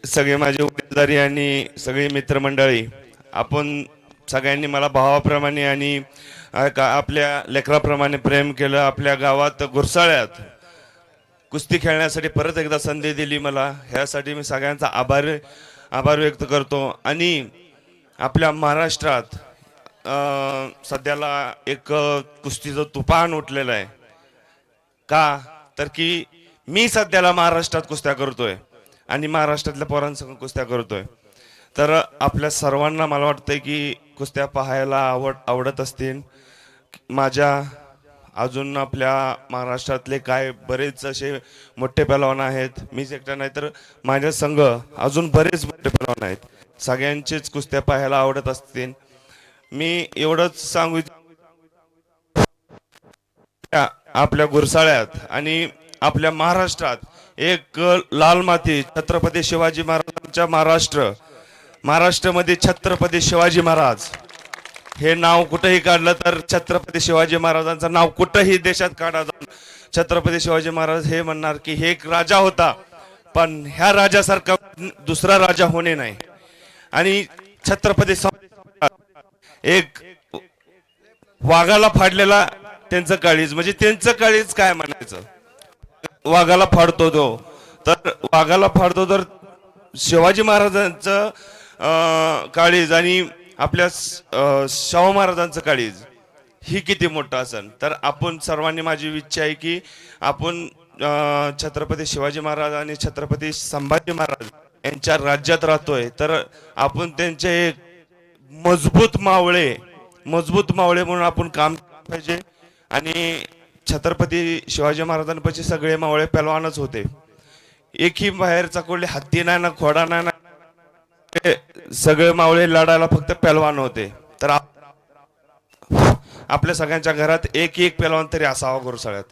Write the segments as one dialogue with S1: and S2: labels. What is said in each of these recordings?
S1: सगळे माझे वडीलधारी आणि सगळी मित्रमंडळी, आपण सगळ्यांनी मला भावाप्रमाणे आणि आपल्या लेकराप्रमाणे प्रेम केलं. आपल्या गावात गुरसाळ्यात कुस्ती खेळण्यासाठी परत एकदा संधी दिली मला, ह्यासाठी मी सगळ्यांचा आभार व्यक्त करतो. आणि आपल्या महाराष्ट्रात सध्याला एक कुस्तीचं तुफान उठलेलं आहे. का तर की मी सध्याला महाराष्ट्रात कुस्त्या करतोय आणि महाराष्ट्रातल्या पोरांसंग कुस्त्या करतोय. तर आपल्या सर्वांना मला वाटतंय की कुस्त्या पाहायला आवडत असतील. माझ्या अजून आपल्या महाराष्ट्रातले काय बरेच असे मोठे पैलवान आहेत, मीच एकटा नाही तर माझ्या संघ अजून बरेच मोठे पैलवान आहेत. सगळ्यांचेच कुस्त्या पाहायला आवडत असतील. मी एवढंच सांगू आपल्या गुरसाळ्यात आणि आपल्या महाराष्ट्रात एक लाल माती छत्रपती शिवाजी महाराजांच्या महाराष्ट्रामध्ये छत्रपती शिवाजी महाराज हे नाव कुठेही काढलं तर छत्रपती शिवाजी महाराजांचं नाव कुठेही देशात काढा जाऊन छत्रपती शिवाजी महाराज हे म्हणणार की हे एक राजा होता, पण ह्या राजासारखा दुसरा राजा होणे नाही. आणि छत्रपती एक वाघाला फाडलेला त्यांचं काळीज, म्हणजे त्यांचं काळीज काय म्हणायचं, वाघाला फाडतो तो. तर वाघाला फाडतो तर शिवाजी महाराजांचं काळीज आणि आपल्या शाहू महाराजांचं काळीज ही किती मोठं असेल. तर आपण सर्वांनी, माझी इच्छा आहे की आपण छत्रपती शिवाजी महाराज आणि छत्रपती संभाजी महाराज यांच्या राज्यात राहतोय, तर आपण त्यांचे एक मजबूत मावळे म्हणून आपण काम केलं पाहिजे. आणि छत्रपती शिवाजी महाराजांपाशी सगळे मावळे पैलवानच होते. एकही बाहेरचा कोणी हत्ती नाही ना घोडा नाही ना, सगळे मावळे लढायला फक्त पैलवान होते. तर आपल्या सगळ्यांच्या घरात एक पैलवान तरी असावा गुरसाळ्यात.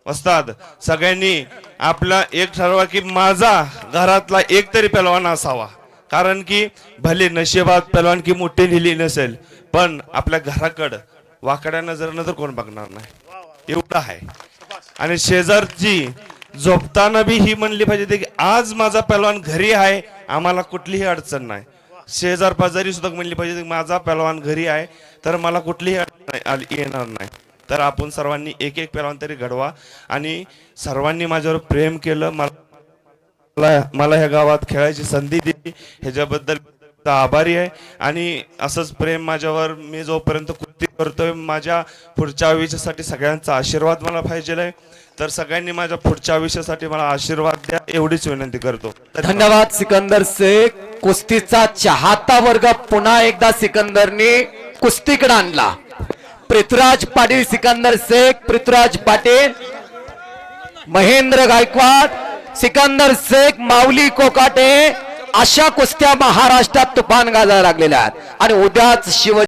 S1: वस्ताद सगळ्यांनी आपला एक ठरवा की माझा घरातला एक तरी पैलवान असावा. कारण की भले नशिबात पैलवान की मोठी लिहिली नसेल, पण आपल्या घराकडं वाकड्या नजरेनं तर कोण बघणार नाही, एवढं आहे. आणि शेजारची झोपताना बी ही म्हणली पाहिजे की आज माझा पैलवान घरी आहे, आम्हाला कुठलीही अडचण नाही. शेजार पाजारी सुद्धा म्हणली पाहिजे की माझा पैलवान घरी आहे, तर मला कुठलीही अडचण येणार नाही. तर आपण सर्वांनी एक पैलवान तरी घडवा. आणि सर्वांनी माझ्यावर प्रेम केलं, मला ह्या गावात खेळायची संधी दिली, ह्याच्याबद्दल आभारी आहे. आणि असंच प्रेम माझ्यावर मी जोपर्यंत कुस्ती करतोय, माझ्या पुढच्या आयुष्यासाठी सगळ्यांचा आशीर्वाद मला पाहिजे आहे. तर सगळ्यांनी माझ्या पुढच्या आयुष्यासाठी मला आशीर्वाद द्या, एवढीच विनंती करतो.
S2: धन्यवाद सिकंदर शेख. कुस्तीचा चाहता वर्ग पुन्हा एकदा सिकंदरने कुस्तीकडे आणला. पृथ्वीराज पाटील, सिकंदर शेख, पृथ्वीराज पाटील, महेंद्र गायकवाड, सिकंदर शेख, माऊली कोकाटे, अशा कुस्त्या महाराष्ट्रात तुफान गाजायला लागलेल्या आहेत. आणि उद्याच शिव